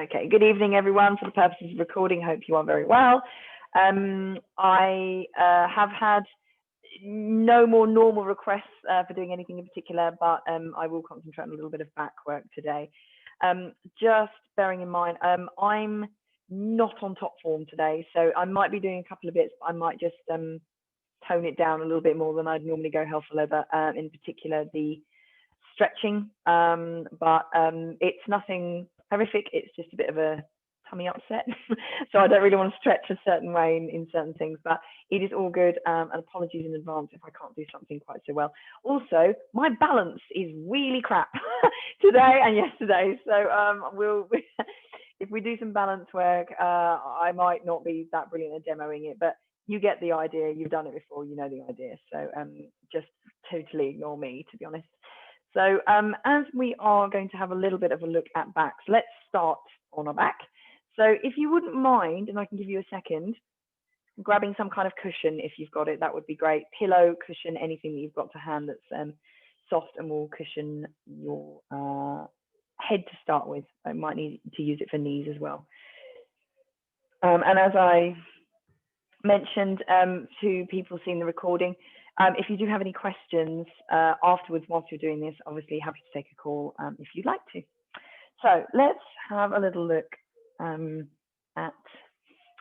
Okay, good evening, everyone. For the purposes of recording, hope you are very well. I have had no more normal requests for doing anything in particular, but I will concentrate on a little bit of back work today. Just bearing in mind, I'm not on top form today, so I might be doing a couple of bits, but I might just tone it down a little bit more than I'd normally go hell for leather, in particular the stretching, but it's nothing horrific. It's just a bit of a tummy upset. So I don't really want to stretch a certain way in certain things, but it is all good, and apologies in advance if I can't do something quite so well. Also, my balance is really crap today and yesterday, so if we do some balance work, I might not be that brilliant at demoing it, but you get the idea. You've done it before, you know the idea. So just totally ignore me, to be honest. So as we are going to have a little bit of a look at backs, let's start on our back. So if you wouldn't mind, and I can give you a second, grabbing some kind of cushion if you've got it, that would be great. Pillow, cushion, anything that you've got to hand that's soft and will cushion your head to start with. I might need to use it for knees as well. And as I mentioned to people seeing the recording, if you do have any questions afterwards whilst you're doing this, obviously happy to take a call if you'd like to. So let's have a little look at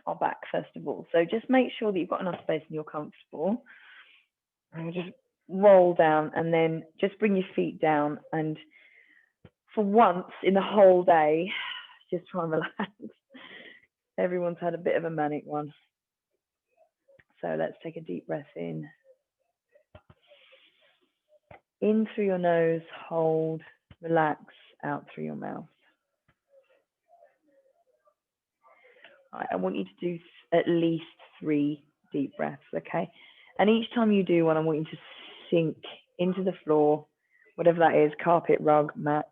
our back first of all. So just make sure that you've got enough space and you're comfortable. And just roll down and then just bring your feet down. And for once in the whole day, just try and relax. Everyone's had a bit of a manic one. So let's take a deep breath in. In through your nose, hold, relax, out through your mouth. All right, I want you to do at least 3 deep breaths, okay? And each time you do one, I want you to sink into the floor, whatever that is, carpet, rug, mat,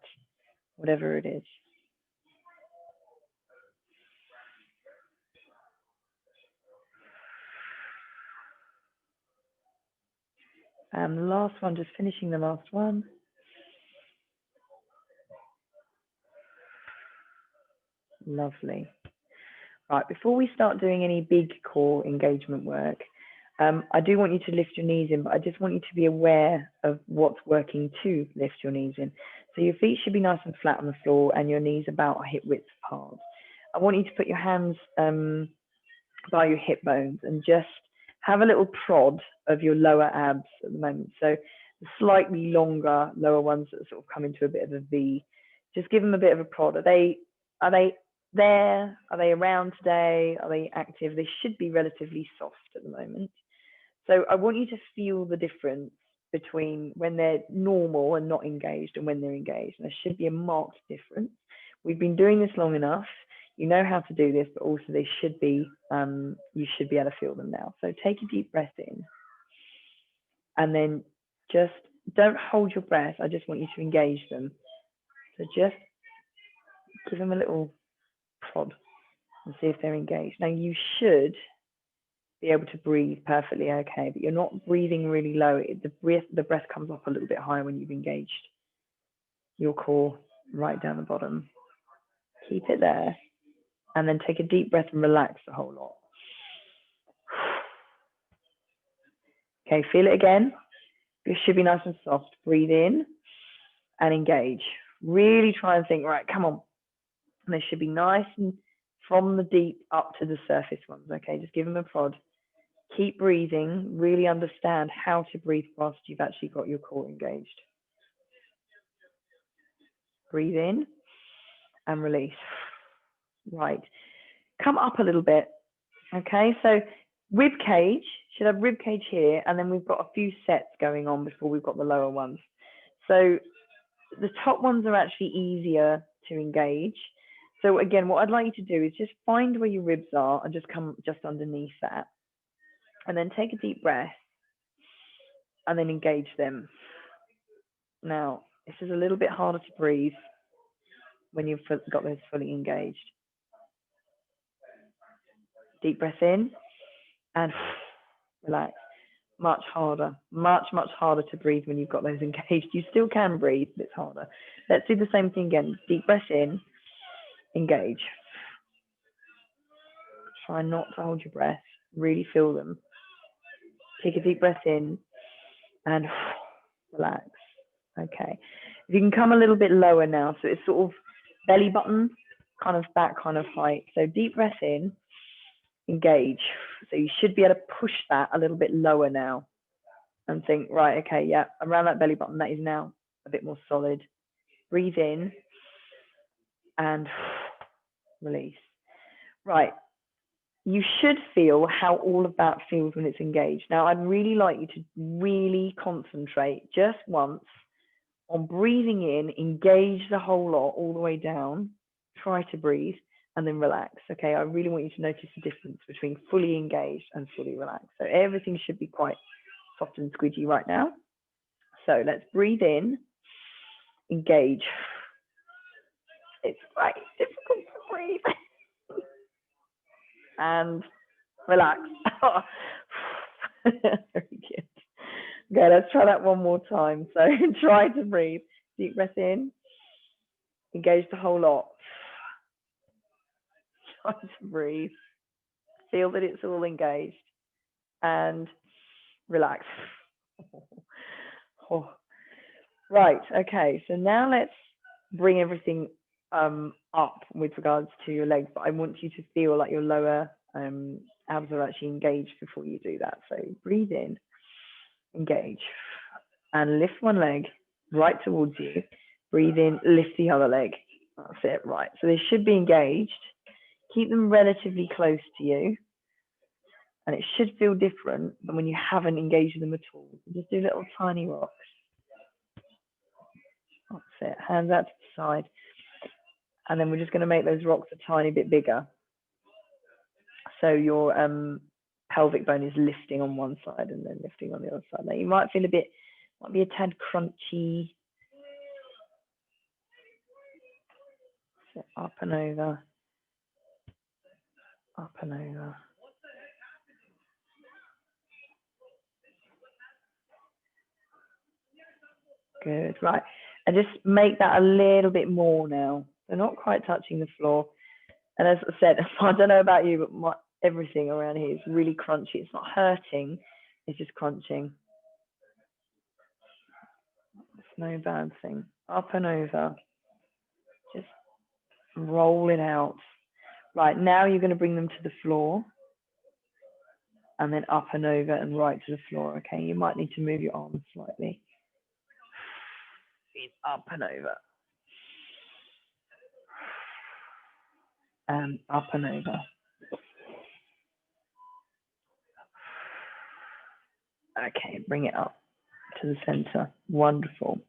whatever it is. And the last one, just finishing the last one. Lovely. Right, before we start doing any big core engagement work, I do want you to lift your knees in, but I just want you to be aware of what's working to lift your knees in. So your feet should be nice and flat on the floor and your knees about hip width apart. I want you to put your hands by your hip bones and just have a little prod of your lower abs at the moment. So the slightly longer lower ones that sort of come into a bit of a V, just give them a bit of a prod. Are they there? Are they around today? Are they active? They should be relatively soft at the moment. So I want you to feel the difference between when they're normal and not engaged and when they're engaged. And there should be a marked difference. We've been doing this long enough. You know how to do this, but also they should be, you should be able to feel them now. So take a deep breath in and then just don't hold your breath. I just want you to engage them. So just give them a little prod and see if they're engaged. Now you should be able to breathe perfectly okay, but you're not breathing really low. The breath comes up a little bit higher when you've engaged your core right down the bottom. Keep it there. And then take a deep breath and relax the whole lot. Okay, feel it again. It should be nice and soft. Breathe in and engage. Really try and think, right, come on. And they should be nice and from the deep up to the surface ones. Okay, just give them a prod. Keep breathing. Really understand how to breathe whilst you've actually got your core engaged. Breathe in and release. Right. Come up a little bit. Okay, so rib cage, should have rib cage here, and then we've got a few sets going on before we've got the lower ones. So the top ones are actually easier to engage. So again, what I'd like you to do is just find where your ribs are and just come just underneath that. And then take a deep breath and then engage them. Now, this is a little bit harder to breathe when you've got those fully engaged. Deep breath in and relax. Much harder, much harder to breathe when you've got those engaged. You still can breathe, but it's harder. Let's do the same thing again. Deep breath in, engage. Try not to hold your breath. Really feel them. Take a deep breath in and relax. Okay. If you can come a little bit lower now, so it's sort of belly button, kind of that kind of height. So deep breath in, engage. So you should be able to push that a little bit lower now and think, right, okay, yeah, around that belly button, that is now a bit more solid. Breathe in and release. Right. You should feel how all of that feels when it's engaged. Now, I'd really like you to really concentrate just once on breathing in, engage the whole lot all the way down, try to breathe, and then relax. Okay, I really want you to notice the difference between fully engaged and fully relaxed. So everything should be quite soft and squidgy right now. So let's breathe in, engage. It's quite difficult to breathe. And relax. Very good. Okay, let's try that one more time. So try to breathe. Deep breath in. Engage the whole lot. Try to breathe. Feel that it's all engaged. And relax. Oh. Right, okay. So now let's bring everything up with regards to your legs. But I want you to feel like your lower abs are actually engaged before you do that. So breathe in, engage, and lift one leg right towards you. Breathe in, lift the other leg. That's it, right. So they should be engaged. Keep them relatively close to you. And it should feel different than when you haven't engaged them at all. Just do little tiny rocks. That's it. Hands out to the side. And then we're just going to make those rocks a tiny bit bigger. So your pelvic bone is lifting on one side and then lifting on the other side. Now you might feel might be a tad crunchy. So up and over. Up and over. Good, right. And just make that a little bit more now. They're not quite touching the floor. And as I said, I don't know about you, but everything around here is really crunchy. It's not hurting, it's just crunching. It's no bad thing. Up and over. Just roll it out. Right, now you're going to bring them to the floor. And then up and over and right to the floor, okay? You might need to move your arms slightly. Up and over. And up and over. Okay, bring it up to the center. Wonderful.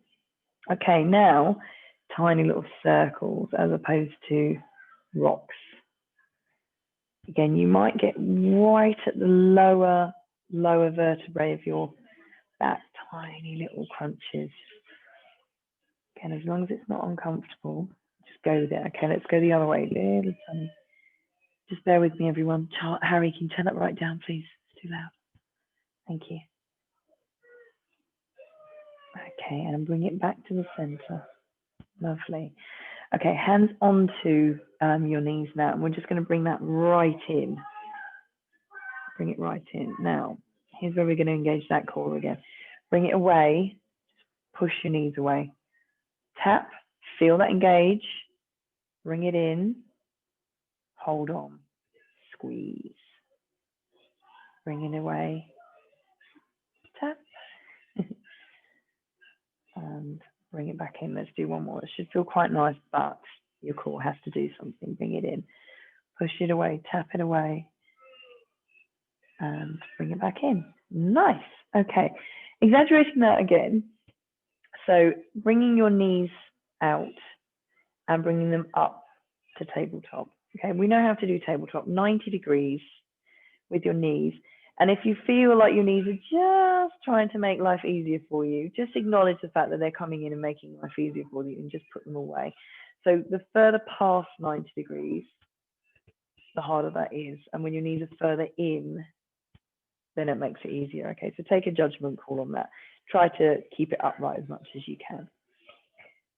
Okay, now tiny little circles as opposed to rocks. Again, you might get right at the lower vertebrae of your back, tiny little crunches. Again, as long as it's not uncomfortable, just go with it. Okay, let's go the other way. Little tiny. Just bear with me, everyone. Harry, can you turn that right down, please? It's too loud. Thank you. Okay, and bring it back to the center. Lovely. Okay, hands onto your knees now, and we're just going to bring that right in. Bring it right in. Now, here's where we're going to engage that core again. Bring it away. Push your knees away. Tap. Feel that engage. Bring it in. Hold on. Squeeze. Bring it away. Tap. And bring it back in. Let's do one more. It should feel quite nice, but your core has to do something. Bring it in. Push it away. Tap it away. And bring it back in. Nice. Okay. Exaggerating that again. So bringing your knees out and bringing them up to tabletop. Okay, we know how to do tabletop, 90 degrees with your knees. And if you feel like your knees are just trying to make life easier for you, just acknowledge the fact that they're coming in and making life easier for you and just put them away. So the further past 90 degrees, the harder that is. And when your knees are further in, then it makes it easier. Okay, so take a judgment call on that. Try to keep it upright as much as you can.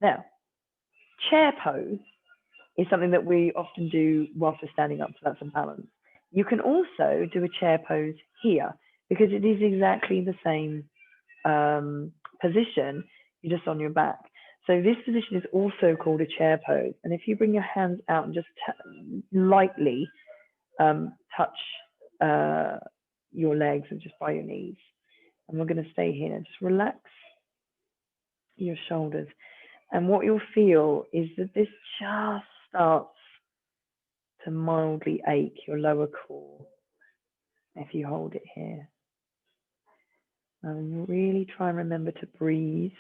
Now, chair pose is something that we often do whilst we're standing up, so that's a balance. You can also do a chair pose here because it is exactly the same position, you're just on your back. So this position is also called a chair pose. And if you bring your hands out and just lightly touch your legs and just by your knees, and we're going to stay here, just relax your shoulders. And what you'll feel is that this just starts to mildly ache your lower core if you hold it here. And really try and remember to breathe.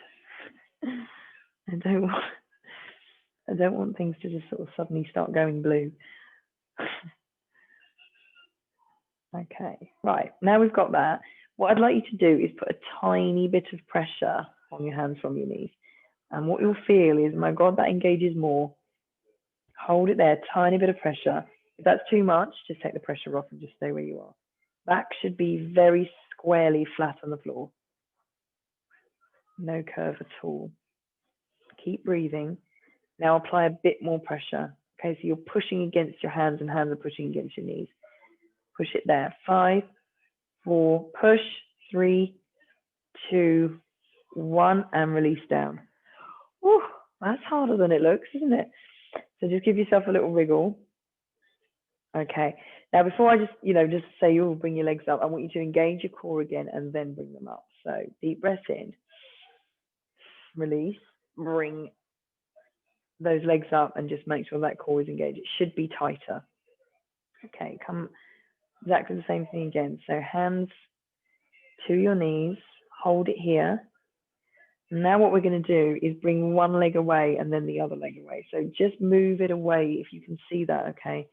I don't want things to just sort of suddenly start going blue. Okay, right, now we've got that. What I'd like you to do is put a tiny bit of pressure on your hands from your knees. And what you'll feel is, my God, that engages more. Hold it there, tiny bit of pressure. If that's too much, just take the pressure off and just stay where you are. Back should be very squarely flat on the floor. No curve at all. Keep breathing. Now apply a bit more pressure. Okay, so you're pushing against your hands and hands are pushing against your knees. Push it there. 5, 4, push, 3, 2, 1, and release down. Whew, that's harder than it looks, isn't it? So just give yourself a little wriggle. Okay, now before I just say you'll bring your legs up, I want you to engage your core again and then bring them up. So deep breath in, release, bring those legs up and just make sure that core is engaged. It should be tighter. Okay, come exactly the same thing again. So hands to your knees, hold it here. Now what we're going to do is bring one leg away and then the other leg away. So just move it away if you can see that, okay?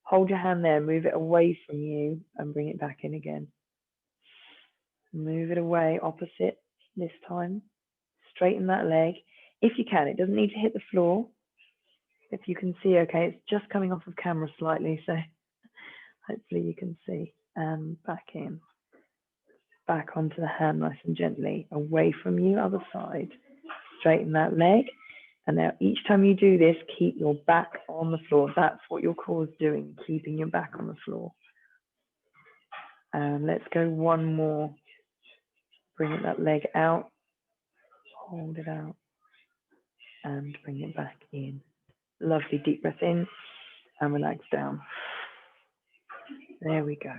Hold your hand there, move it away from you and bring it back in again. Move it away, opposite this time. Straighten that leg. If you can, it doesn't need to hit the floor. If you can see, okay, it's just coming off of camera slightly, so hopefully you can see. And back in. Back onto the hand nice and gently, away from you, other side. Straighten that leg. And now each time you do this, keep your back on the floor. That's what your core is doing, keeping your back on the floor. And let's go one more. Bring that leg out. Hold it out. And bring it back in. Lovely deep breath in and relax down. There we go.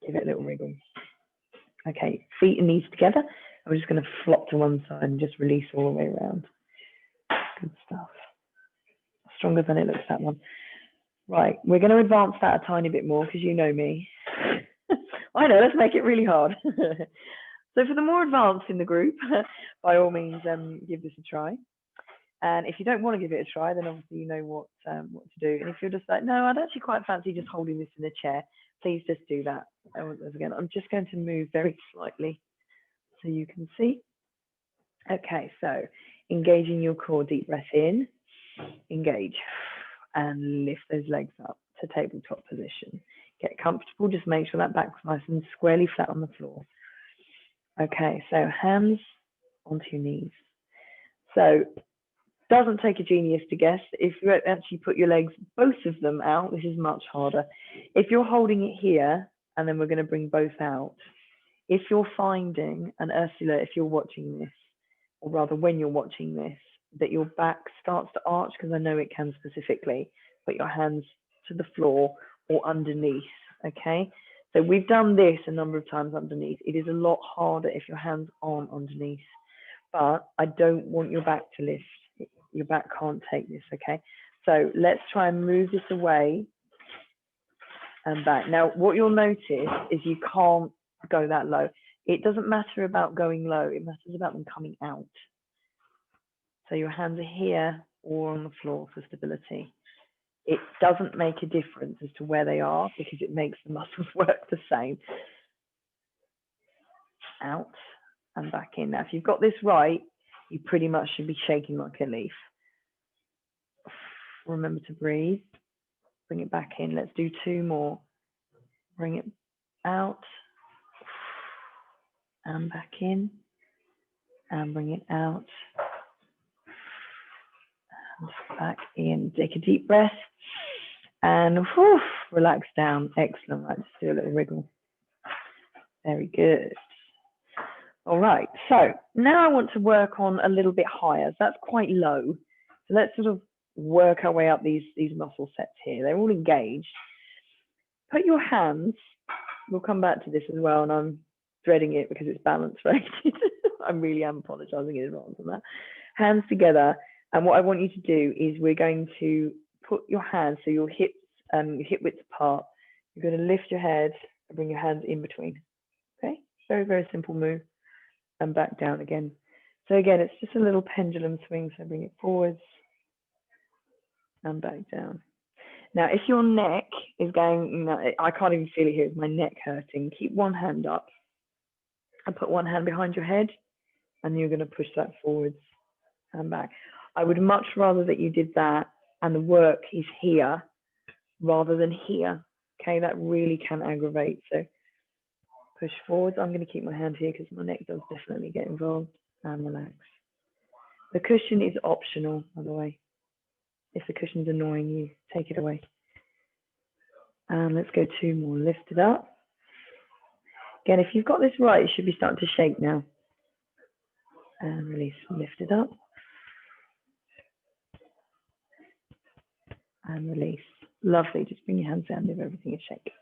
Give it a little wriggle. Okay, feet and knees together. I'm just going to flop to one side and just release all the way around. Good stuff. Stronger than it looks, that one. Right, we're going to advance that a tiny bit more because you know me. I know, let's make it really hard. So for the more advanced in the group, by all means, give this a try. And if you don't want to give it a try, then obviously you know what to do. And if you're just like, no, I'd actually quite fancy just holding this in a chair, please just do that. Again, I'm just going to move very slightly so you can see. Okay, so engaging your core, deep breath in, engage, and lift those legs up to tabletop position. Get comfortable, just make sure that back's nice and squarely flat on the floor. Okay, so hands onto your knees. So doesn't take a genius to guess. If you actually put your legs, both of them out, this is much harder. If you're holding it here, and then we're going to bring both out. If you're finding, and Ursula, if you're watching this, or rather when you're watching this, that your back starts to arch, because I know it can specifically, put your hands to the floor or underneath, okay? So we've done this a number of times underneath. It is a lot harder if your hands aren't underneath, but I don't want your back to lift. Your back can't take this, okay? So let's try and move this away and back. Now, what you'll notice is you can't go that low. It doesn't matter about going low. It matters about them coming out. So your hands are here or on the floor for stability. It doesn't make a difference as to where they are because it makes the muscles work the same. Out and back in. Now, if you've got this right, you pretty much should be shaking like a leaf. Remember to breathe. Bring it back in. Let's do 2 more. Bring it out and back in and bring it out And back in. Take a deep breath. And whew, relax down. Excellent. Right, just do a little wriggle. Very good. All right, so now I want to work on a little bit higher. So that's quite low. So let's sort of work our way up these muscle sets here. They're all engaged. Put your hands, we'll come back to this as well, and I'm dreading it because it's balance related. I really am apologizing in advance on that. Hands together, and what I want you to do is we're going to put your hands, so your hips, your hip width apart. You're going to lift your head and bring your hands in between. Okay, very, very simple move. And back down again. So again, it's just a little pendulum swing. So bring it forwards and back down. Now, if your neck is going, I can't even feel it here, my neck hurting. Keep one hand up and put one hand behind your head, and you're going to push that forwards and back. I would much rather that you did that and the work is here rather than here. Okay, that really can aggravate. So push forwards. I'm going to keep my hand here because my neck does definitely get involved, and relax. The cushion is optional, by the way. If the cushion's annoying you, take it away. And let's go 2 more. Lift it up. Again, if you've got this right, it should be starting to shake now. And release. Lift it up. And release. Lovely. Just bring your hands down if everything is shaking.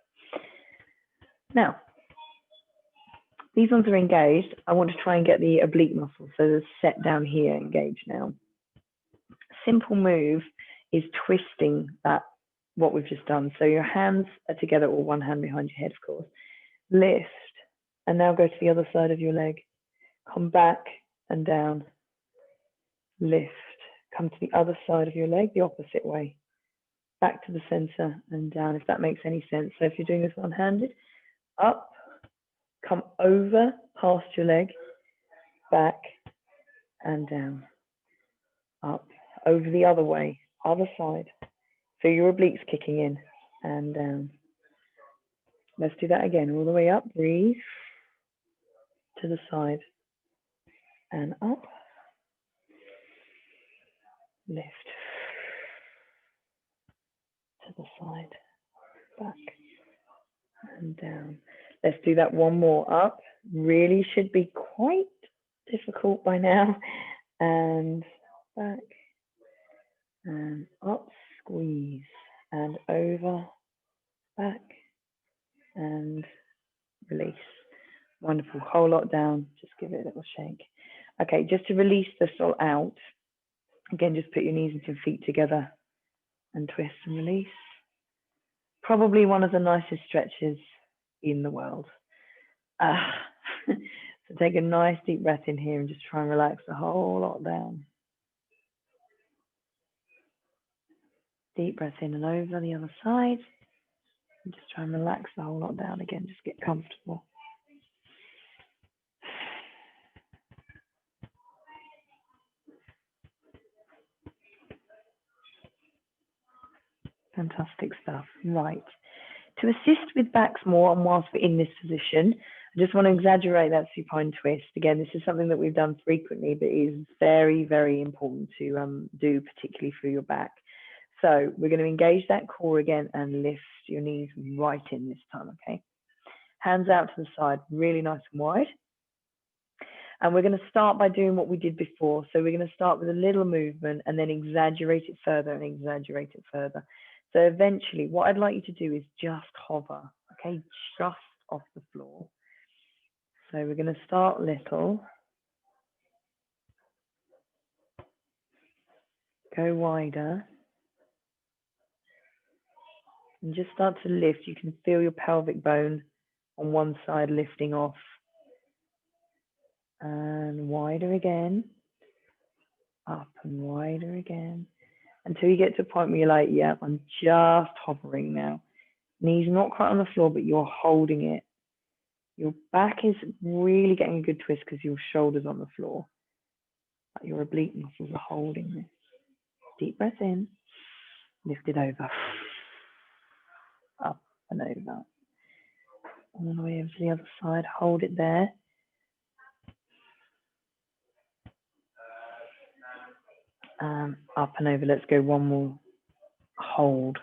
Now, these ones are engaged. I want to try and get the oblique muscle. So the set down here engaged now. Simple move is twisting that, what we've just done. So your hands are together, or one hand behind your head, of course. Lift, and now go to the other side of your leg. Come back and down. Lift, come to the other side of your leg, the opposite way. Back to the center and down, if that makes any sense. So if you're doing this one-handed, up, come over past your leg, back and down, up, over the other way, other side. So your obliques kicking in and down. Let's do that again, all the way up, breathe, to the side and up, lift, to the side, back and down. Let's do that one more, up, really should be quite difficult by now, and back and up, squeeze, and over, back and release. Wonderful, whole lot down, just give it a little shake. Okay, just to release this all out, again, just put your knees and your feet together and twist and release. Probably one of the nicest stretches in the world. So take a nice deep breath in here and just try and relax the whole lot down. Deep breath in and over the other side. And just try and relax the whole lot down again, just get comfortable. Fantastic stuff. Right. To assist with backs more, and whilst we're in this position, I just want to exaggerate that supine twist. Again, this is something that we've done frequently, but is very, very important to do, particularly for your back. So we're going to engage that core again and lift your knees right in this time, okay? Hands out to the side, really nice and wide. And we're going to start by doing what we did before. So we're going to start with a little movement and then exaggerate it further and exaggerate it further. So eventually, what I'd like you to do is just hover, okay, just off the floor. So we're going to start little, go wider, and just start to lift. You can feel your pelvic bone on one side lifting off. And wider again, up and wider again, until you get to a point where you're like, yeah, I'm just hovering now. Knees not quite on the floor, but you're holding it. Your back is really getting a good twist because your shoulder's on the floor. But your oblique muscles are holding this. Deep breath in, lift it over, up and over. All the way over to the other side, hold it there. Up and over. Let's go one more. Hold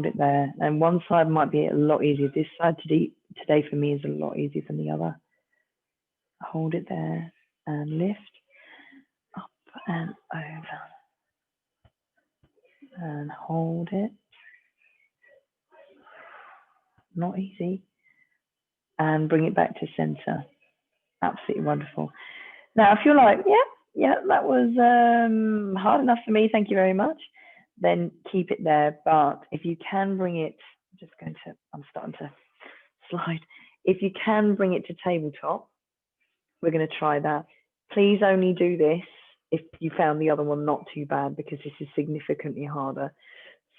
it there. And one side might be a lot easier. This side today for me is a lot easier than the other. Hold it there and lift up and over and hold it. Not easy. And bring it back to center. Absolutely wonderful. Now, if you're like, yeah, that was hard enough for me, thank you very much, then keep it there. But if you can bring it, I'm starting to slide. If you can bring it to tabletop, we're going to try that. Please only do this if you found the other one not too bad, because this is significantly harder.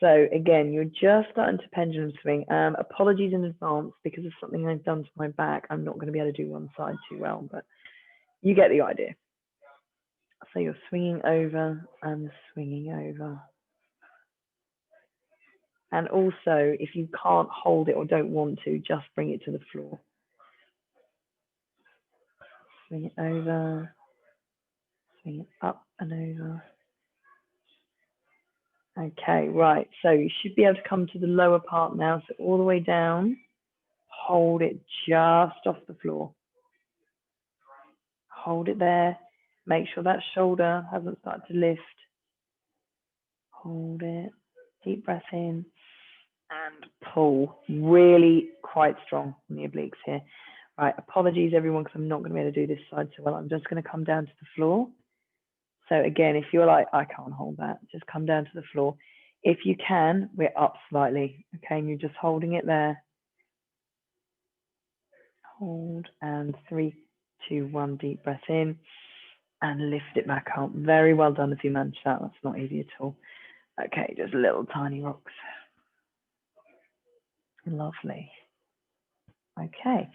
So again, you're just starting to pendulum swing. Apologies in advance because of something I've done to my back. I'm not going to be able to do one side too well, but you get the idea. So you're swinging over and swinging over. And also, if you can't hold it or don't want to, just bring it to the floor. Swing it over, swing it up and over. Okay, right. So you should be able to come to the lower part now. So all the way down, hold it just off the floor. Hold it there. Make sure that shoulder hasn't started to lift. Hold it. Deep breath in and pull. Really quite strong on the obliques here. Right, apologies everyone, because I'm not going to be able to do this side so well. I'm just going to come down to the floor. So again, if you're like, I can't hold that, just come down to the floor. If you can, we're up slightly, okay, and you're just holding it there. Hold, and 3, 2, 1, deep breath in, and lift it back up. Very well done if you manage that. That's not easy at all. Okay, just little tiny rocks. Lovely. Okay.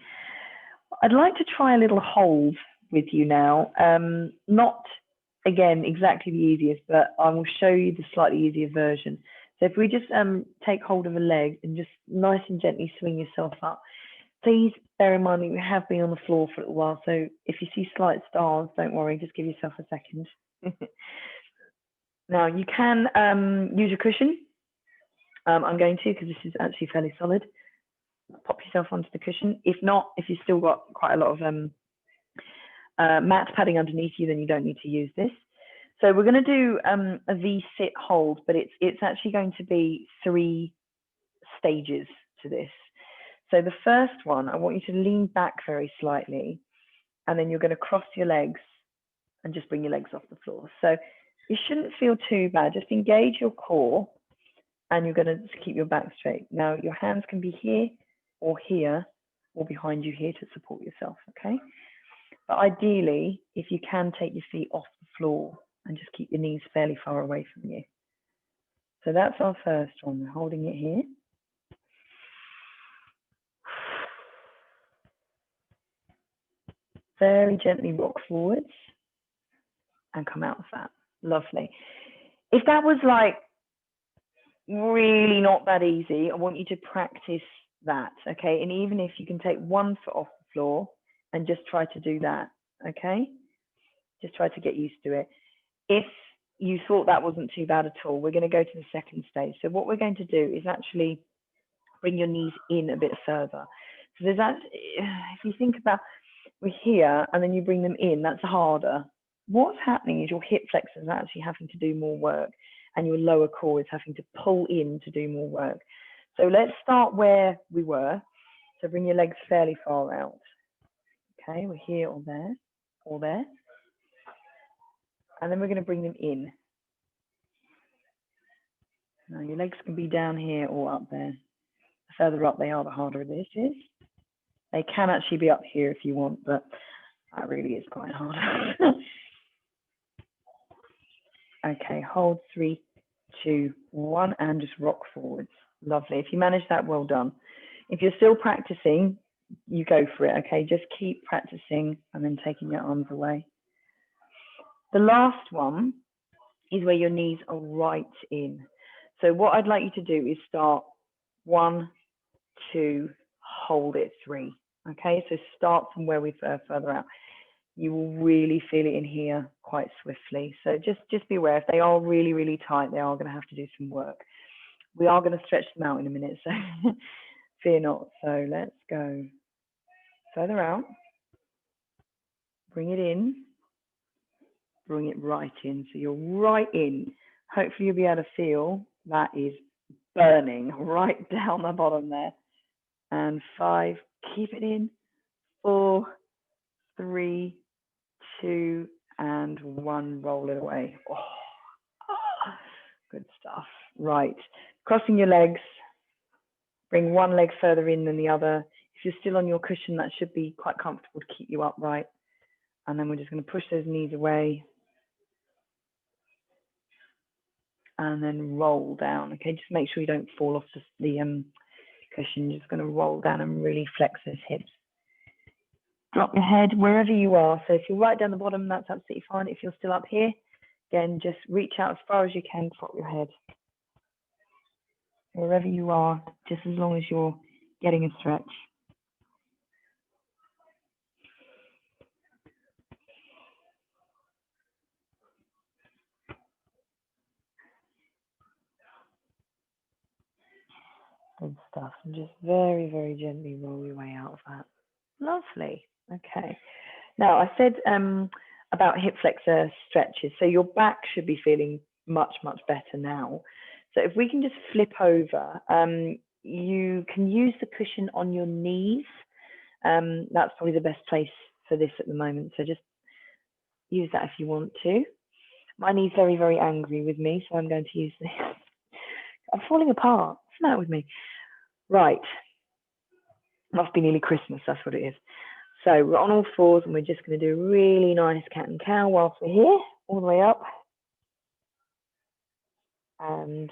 I'd like to try a little hold with you now. Not, again, exactly the easiest, but I will show you the slightly easier version. So if we just take hold of a leg and just nice and gently swing yourself up. Please bear in mind that we have been on the floor for a little while, so if you see slight stars, don't worry, just give yourself a second. Now, you can use a cushion. I'm going to, because this is actually fairly solid. Pop yourself onto the cushion. If not, if you've still got quite a lot of mat padding underneath you, then you don't need to use this. So we're going to do a V-sit hold, but it's actually going to be 3 stages to this. So the first one, I want you to lean back very slightly, and then you're going to cross your legs and just bring your legs off the floor. So you shouldn't feel too bad. Just engage your core, and you're going to just keep your back straight. Now, your hands can be here or here or behind you here to support yourself, okay? But ideally, if you can, take your feet off the floor and just keep your knees fairly far away from you. So that's our first one. We're holding it here. Very gently rock forwards and come out of that. Lovely. If that was like really not that easy, I want you to practice that, okay? And even if you can take one foot off the floor and just try to do that, okay? Just try to get used to it. If you thought that wasn't too bad at all, we're going to go to the second stage. So what we're going to do is actually bring your knees in a bit further. So there's that, if you think about, we're here and then you bring them in, that's harder. What's happening is your hip flexors are actually having to do more work, and your lower core is having to pull in to do more work. So let's start where we were. So bring your legs fairly far out. Okay, we're here or there, or there. And then we're going to bring them in. Now your legs can be down here or up there. The further up they are, the harder this is. They can actually be up here if you want, but that really is quite hard. Okay, hold 3, 2, 1, and just rock forwards. Lovely. If you manage that, well done. If you're still practicing, you go for it, okay? Just keep practicing and then taking your arms away. The last one is where your knees are right in. So what I'd like you to do is start 1, 2, hold it 3. Okay, so start from where we further out. you will really feel it in here quite swiftly. So just be aware, if they are really, really tight, they are going to have to do some work. We are going to stretch them out in a minute, so fear not. So let's go further out, bring it in, bring it right in. So you're right in. Hopefully you'll be able to feel that is burning right down the bottom there. And 5, keep it in. 4, 3, 2, and 1, roll it away. Oh, good stuff. Right, crossing your legs, bring one leg further in than the other. If you're still on your cushion, that should be quite comfortable to keep you upright. And then we're just going to push those knees away and then roll down. Okay, just make sure you don't fall off the cushion. You're just going to roll down and really flex those hips. Drop your head wherever you are. So if you're right down the bottom, that's absolutely fine. If you're still up here, again, just reach out as far as you can, drop your head. Wherever you are, just as long as you're getting a stretch. Good stuff. And just very, very gently roll your way out of that. Lovely. Okay. Now, I said about hip flexor stretches. So your back should be feeling much, much better now. So if we can just flip over, you can use the cushion on your knees. That's probably the best place for this at the moment. So just use that if you want to. My knee's very, very angry with me, so I'm going to use this. I'm falling apart. What's the matter with me? Right. Must be nearly Christmas, that's what it is. So we're on all fours and we're just going to do a really nice cat and cow whilst we're here, all the way up. And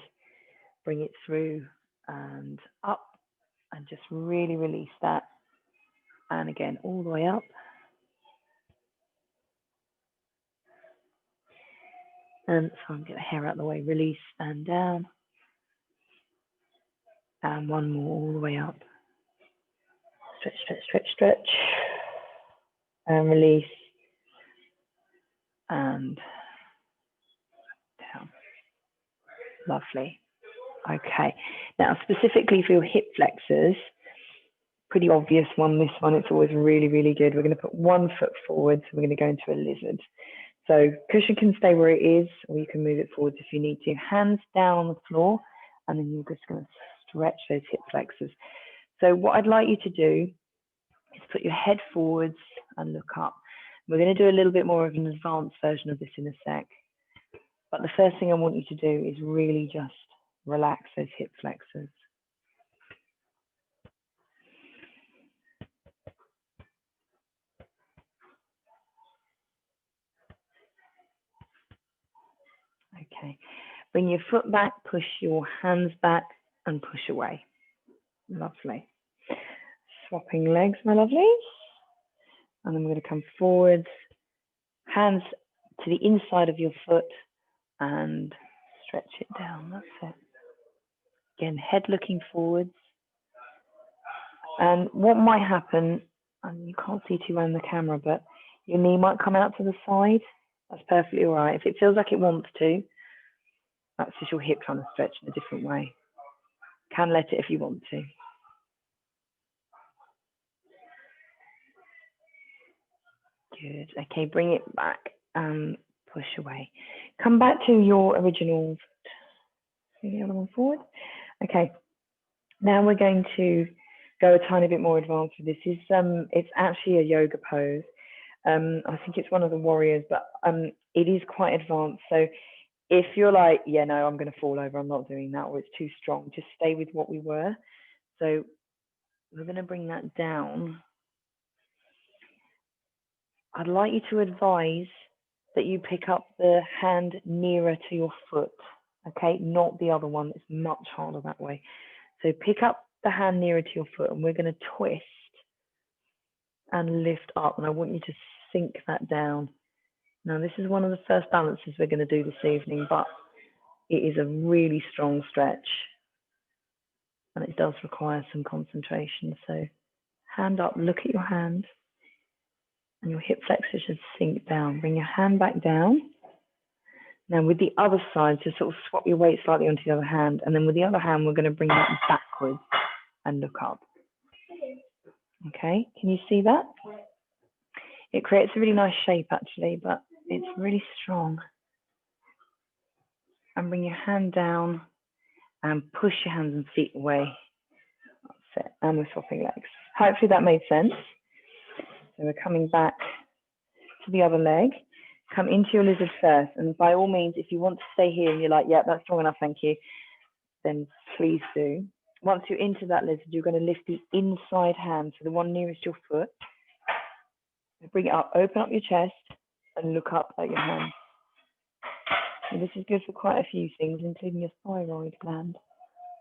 bring it through and up and just really release that. And again, all the way up. And so I'm going to hair out the way, release and down. And one more all the way up. Stretch, stretch, stretch, stretch. And release. And down. Lovely. Okay. Now, specifically for your hip flexors, pretty obvious one, this one, it's always really, really good. We're going to put one foot forward, so we're going to go into a lizard. So cushion can stay where it is, or you can move it forwards if you need to. Hands down on the floor, and then you're just going to stretch those hip flexors. So what I'd like you to do is put your head forwards and look up. We're going to do a little bit more of an advanced version of this in a sec. But the first thing I want you to do is really just relax those hip flexors. Okay, bring your foot back, push your hands back and push away. Lovely. Swapping legs, my lovelies. And then we're going to come forwards, hands to the inside of your foot and stretch it down. That's it. Again, head looking forwards. And what might happen, and you can't see too well in the camera, but your knee might come out to the side. That's perfectly all right. If it feels like it wants to, that's just your hip trying to stretch in a different way. Can let it if you want to. Good. Okay, bring it back and push away. Come back to your original. The other one forward. Okay. Now we're going to go a tiny bit more advanced with this. It's actually a yoga pose. I think it's one of the warriors, but it is quite advanced. So if you're like, yeah, no, I'm going to fall over, I'm not doing that, or it's too strong, just stay with what we were. So we're going to bring that down. I'd like you to advise that you pick up the hand nearer to your foot, okay? Not the other one, it's much harder that way. So pick up the hand nearer to your foot and we're going to twist and lift up, and I want you to sink that down. Now, this is one of the first balances we're going to do this evening, but it is a really strong stretch and it does require some concentration. So hand up, look at your hand. and your hip flexor should sink down. Bring your hand back down. Now with the other side, so sort of swap your weight slightly onto the other hand, and then with the other hand, we're going to bring that backwards and look up. Okay, can you see that? It creates a really nice shape actually, but it's really strong. And bring your hand down and push your hands and feet away. That's it, and we're swapping legs. Hopefully that made sense. So we're coming back to the other leg. Come into your lizard first, and by all means, if you want to stay here and you're like, yeah, that's strong enough, thank you, then please do. Once you're into that lizard, you're going to lift the inside hand, so the one nearest your foot. Bring it up, open up your chest, and look up at your hand. And this is good for quite a few things, including your thyroid gland,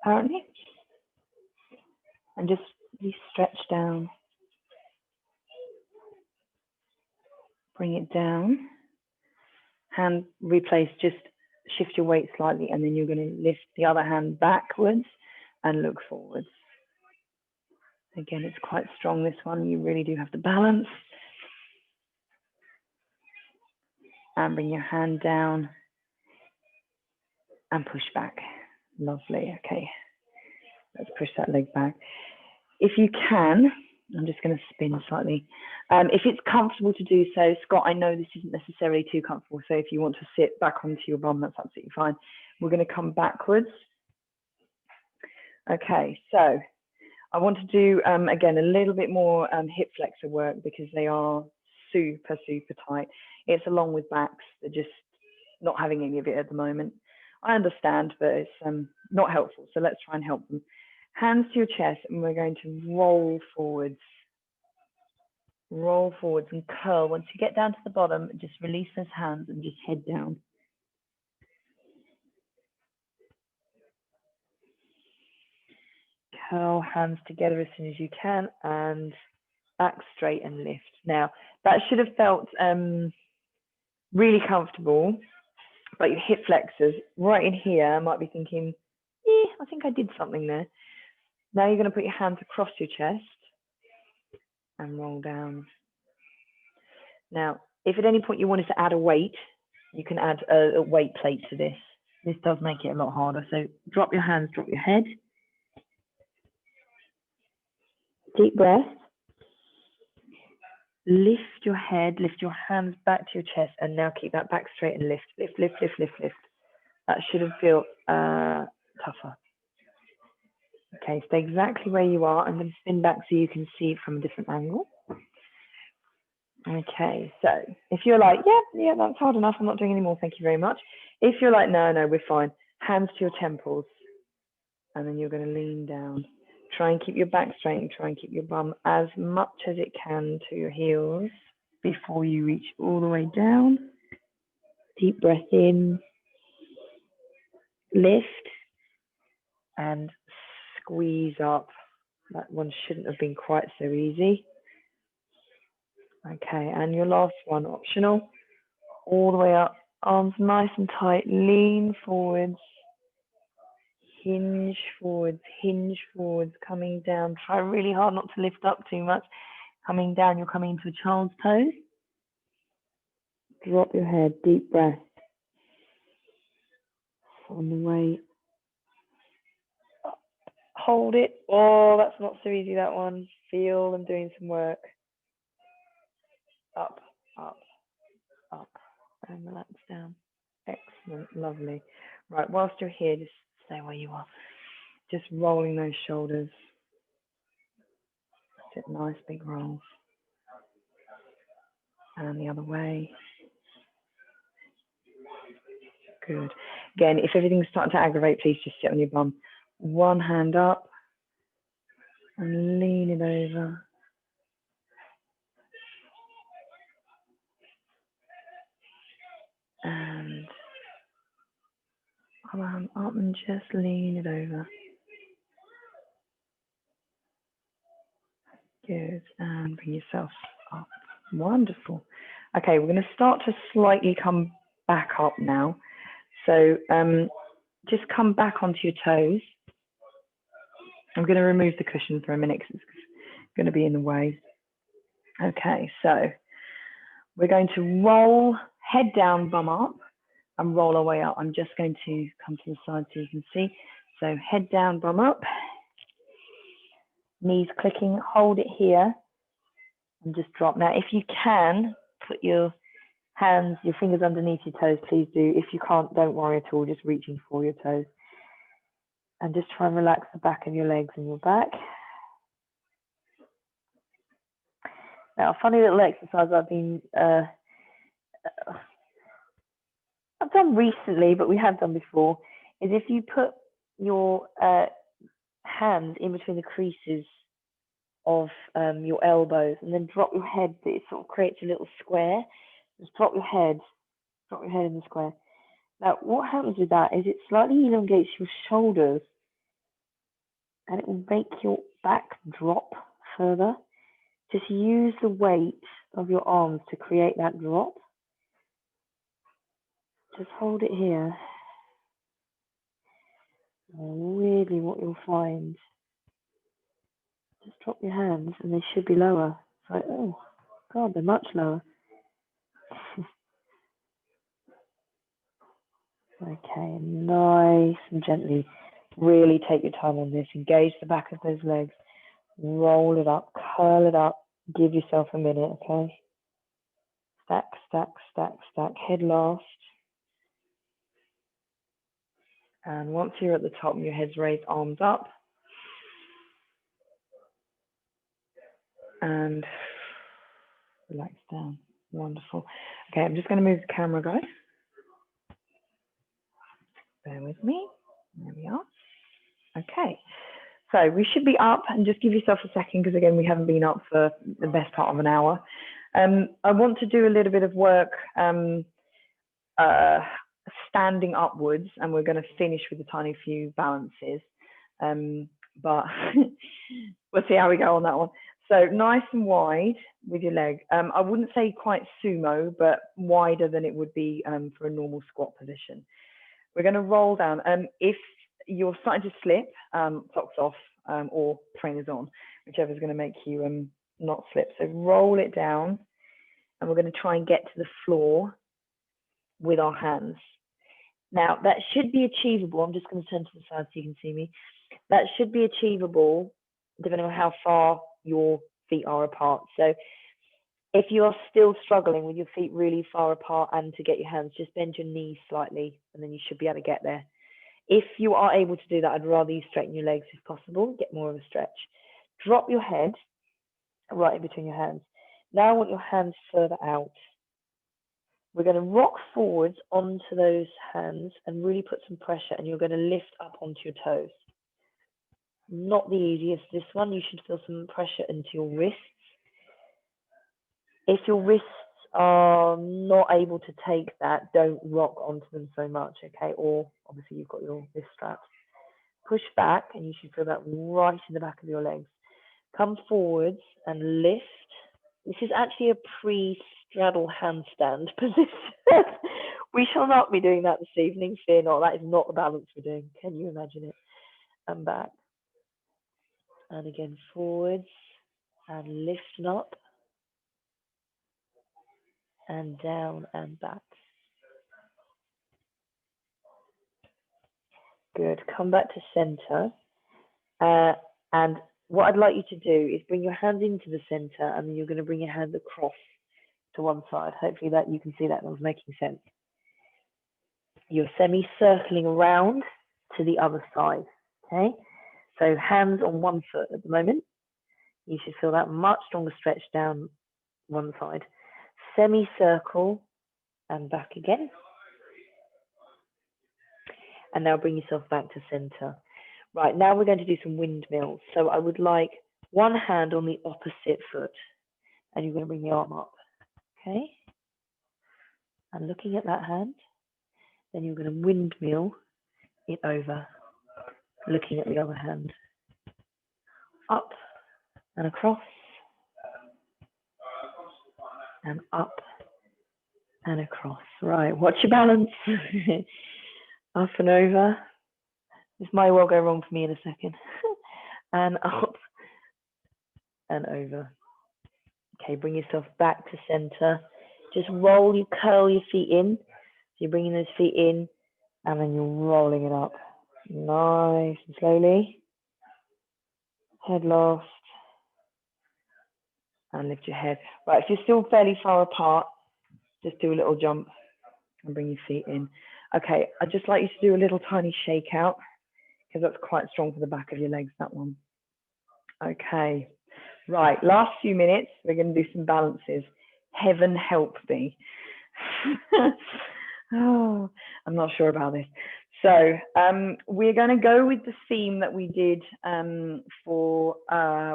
apparently. And just really stretch down. Bring it down. Hand replace, just shift your weight slightly, and then you're going to lift the other hand backwards and look forwards. Again, it's quite strong, this one. You really do have to balance. And bring your hand down and push back. Lovely. Okay. Let's push that leg back. If you can, I'm just going to spin slightly. If it's comfortable to do so, Scott, I know this isn't necessarily too comfortable, so if you want to sit back onto your bum, that's absolutely fine. We're going to come backwards. Okay, so I want to do, again, a little bit more hip flexor work because they are super, super tight. It's along with backs. They're just not having any of it at the moment. I understand, but it's not helpful. So let's try and help them. Hands to your chest, and we're going to roll forwards. Roll forwards and curl. Once you get down to the bottom, just release those hands and just head down. Curl hands together as soon as you can and back straight and lift. Now, that should have felt really comfortable, but your hip flexors right in here might be thinking, I think I did something there. Now you're going to put your hands across your chest and roll down. Now, if at any point you wanted to add a weight, you can add a weight plate to this. This does make it a lot harder. So drop your hands, drop your head. Deep breath. Lift your head, lift your hands back to your chest, and now keep that back straight and lift, lift, lift, lift, lift, lift. That shouldn't feel tougher. Okay, stay exactly where you are. I'm going to spin back so you can see it from a different angle. Okay, so if you're like, yeah, that's hard enough, I'm not doing any more, thank you very much. If you're like, no, we're fine, hands to your temples, and then you're going to lean down. Try and keep your back straight and try and keep your bum as much as it can to your heels before you reach all the way down. Deep breath in, lift, and squeeze up. That one shouldn't have been quite so easy. Okay, and your last one, optional. All the way up, arms nice and tight, lean forwards, hinge forwards, coming down. Try really hard not to lift up too much. Coming down, you're coming into a child's pose. Drop your head, deep breath. On the way. Hold it. Oh, that's not so easy, that one. Feel them doing some work. Up, up, up, and relax down. Excellent, lovely. Right, whilst you're here, just stay where you are. Just rolling those shoulders. Sit nice big rolls. And the other way. Good. Again, if everything's starting to aggravate, please just sit on your bum. One hand up and lean it over. And other hand up and just lean it over. Good. And bring yourself up. Wonderful. Okay, we're going to start to slightly come back up now. So just come back onto your toes. I'm going to remove the cushion for a minute because it's going to be in the way. Okay, so We're going to roll head down, bum up, and roll our way up. I'm just going to come to the side so you can see. So head down, bum up, knees clicking, hold it here, and just drop. Now, if you can, put your hands, your fingers underneath your toes, please do. If you can't, don't worry at all, just reaching for your toes. And just try and relax the back of your legs and your back. Now, a funny little exercise I've done recently, but we have done before, is if you put your hand in between the creases of your elbows and then drop your head, it sort of creates a little square. Just drop your head in the square. Now, what happens with that is it slightly elongates your shoulders and it will make your back drop further. Just use the weight of your arms to create that drop. Just hold it here. And really what you'll find, just drop your hands and they should be lower. It's like, oh God, they're much lower. Okay, nice and gently. Really take your time on this. Engage the back of those legs. Roll it up, curl it up. Give yourself a minute, okay? Stack, stack, stack, stack. Head last. And once you're at the top and your head's raised, arms up. And relax down. Wonderful. Okay, I'm just going to move the camera, guys. Bear with me. There we are. Okay. So we should be up, and just give yourself a second because again we haven't been up for the best part of an hour. I want to do a little bit of work standing upwards, and we're going to finish with a tiny few balances, but we'll see how we go on that one. So nice and wide with your leg. I wouldn't say quite sumo, but wider than it would be for a normal squat position. We're going to roll down. If you're starting to slip, socks off or trainers on, whichever is going to make you not slip. So roll it down, and we're going to try and get to the floor with our hands. Now, that should be achievable. I'm just going to turn to the side so you can see me. That should be achievable depending on how far your feet are apart. So if you are still struggling with your feet really far apart and to get your hands, just bend your knees slightly, and then you should be able to get there. If you are able to do that, I'd rather you straighten your legs if possible, get more of a stretch. Drop your head right in between your hands. Now I want your hands further out. We're going to rock forwards onto those hands and really put some pressure, and you're going to lift up onto your toes. Not the easiest, this one. You should feel some pressure into your wrists. If your wrists are not able to take that, don't rock onto them so much, okay? Or obviously you've got your wrist straps. Push back, and you should feel that right in the back of your legs. Come forwards and lift. This is actually a pre-straddle handstand position. We shall not be doing that this evening, fear not. That is not the balance we're doing. Can you imagine it? And back. And again, forwards and lift up. And down and back. Good. Come back to center. And what I'd like you to do is bring your hands into the center, and then you're going to bring your hand across to one side. Hopefully that you can see that was making sense. You're semi-circling around to the other side. Okay. So hands on one foot at the moment. You should feel that much stronger stretch down one side. Semi-circle and back again. And now bring yourself back to center. Right, now we're going to do some windmills. So I would like one hand on the opposite foot, and you're going to bring the arm up, okay? And looking at that hand, then you're going to windmill it over, looking at the other hand. Up and across, and up and across. Right, watch your balance. Up and over. This might well go wrong for me in a second. And up and over. Okay, bring yourself back to center. Just curl your feet in. So you're bringing those feet in and then you're rolling it up. Nice and slowly. Head lost. And lift your head. Right, if you're still fairly far apart, just do a little jump and bring your feet in. Okay, I'd just like you to do a little tiny shake out because that's quite strong for the back of your legs, that one. Okay, right, last few minutes, we're going to do some balances. Heaven help me. Oh, I'm not sure about this. So we're going to go with the theme that we did for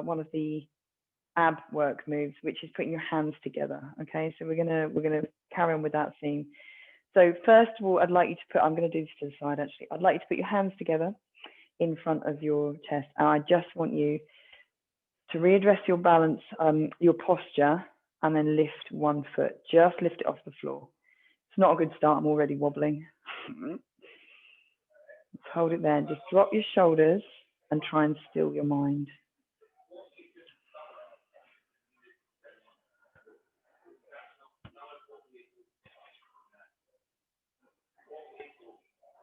one of the ab work moves, which is putting your hands together. Okay, so we're gonna carry on with that theme. So first of all, I'd like you to put, I'm going to do this to the side actually. I'd like you to put your hands together in front of your chest, and I just want you to readdress your balance, your posture, and then lift one foot. Just lift it off the floor. It's not a good start. I'm already wobbling. Let's hold it there. Just drop your shoulders and try and still your mind.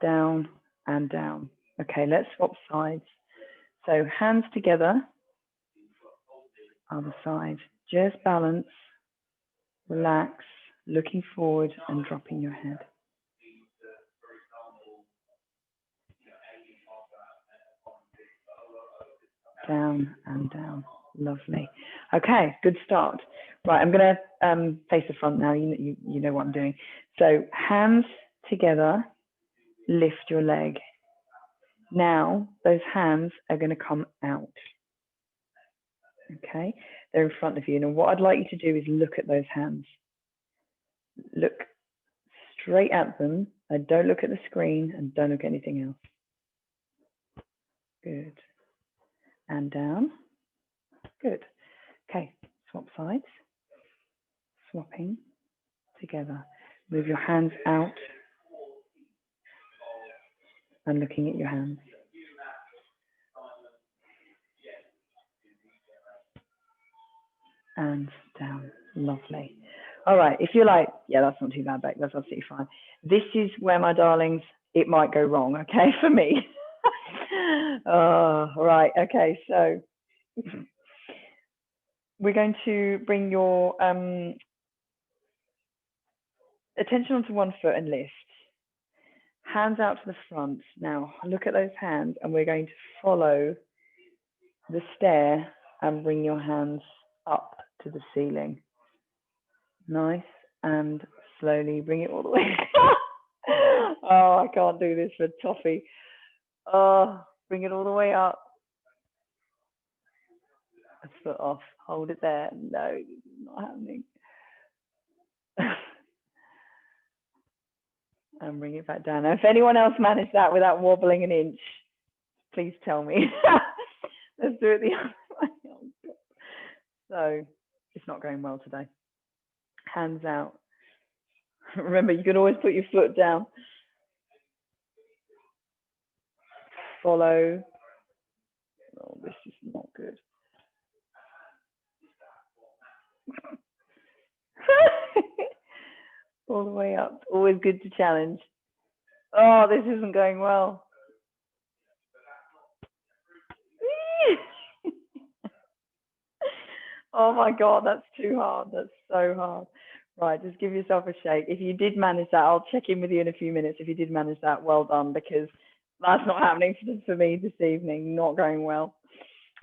Down and down. Okay, let's swap sides. So hands together, other side. Just balance, relax, looking forward and dropping your head. Down and down. Lovely. Okay, good start. Right, I'm going to face the front now. You know what I'm doing. So hands together, lift your leg. Now those hands are going to come out. Okay, they're in front of you. And what I'd like you to do is look at those hands. Look straight at them. And don't look at the screen and don't look at anything else. Good. And down. Good. Okay, swap sides. Swapping together. Move your hands out and looking at your hands. And down. Lovely. All right, if you're like, yeah, that's not too bad, Beck, that's absolutely fine. This is where, my darlings, it might go wrong, okay, for me. Right, okay, so we're going to bring your attention onto one foot and lift. Hands out to the front. Now, look at those hands, and we're going to follow the stair and bring your hands up to the ceiling. Nice and slowly bring it all the way. Oh, I can't do this for toffee. Oh, bring it all the way up. A foot off. Hold it there. No, this is not happening. And bring it back down. Now, if anyone else managed that without wobbling an inch, please tell me. Let's do it the other way. So it's not going well today. Hands out. Remember, you can always put your foot down. Follow. Oh, this is not good. All the way up. Always good to challenge. Oh, this isn't going well. Oh my God, that's too hard. That's so hard. Right, just give yourself a shake. If you did manage that, I'll check in with you in a few minutes. If you did manage that, well done, because that's not happening for me this evening. Not going well.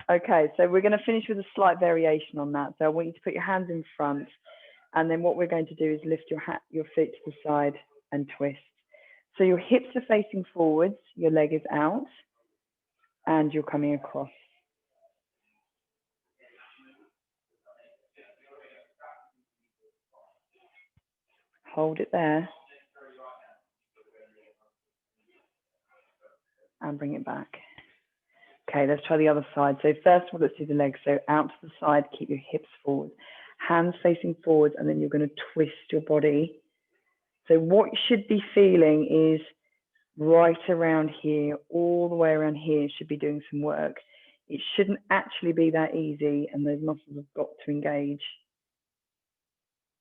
Okay, so we're going to finish with a slight variation on that. So I want you to put your hands in front, and then what we're going to do is lift your feet to the side and twist. So your hips are facing forwards, your leg is out, and you're coming across. Hold it there. And bring it back. Okay, let's try the other side. So first of all, let's do the legs. So out to the side, keep your hips forward, hands facing forwards, and then you're going to twist your body. So what you should be feeling is right around here, all the way around here, should be doing some work. It shouldn't actually be that easy, and those muscles have got to engage.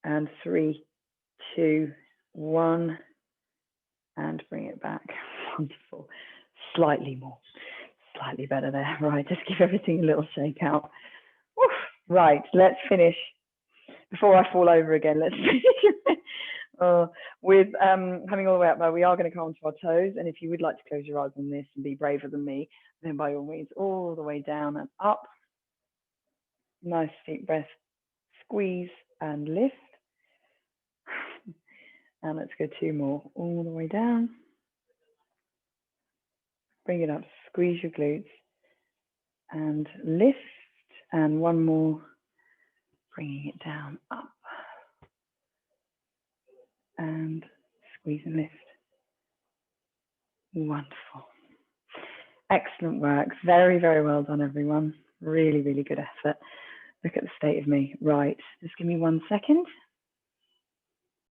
And 3, 2, 1, and bring it back. Wonderful. Slightly more, slightly better there. Right, just give everything a little shake out. Woof. Right, let's finish. Before I fall over again, let's finish with coming all the way up. Now we are going to come onto our toes, and if you would like to close your eyes on this and be braver than me, then by all means, all the way down and up. Nice deep breath. Squeeze and lift. And let's go 2 more, all the way down. Bring it up, squeeze your glutes and lift. And 1 more, bringing it down, up. And squeeze and lift. Wonderful. Excellent work. Very, very well done, everyone. Really, really good effort. Look at the state of me. Right, just give me 1 second.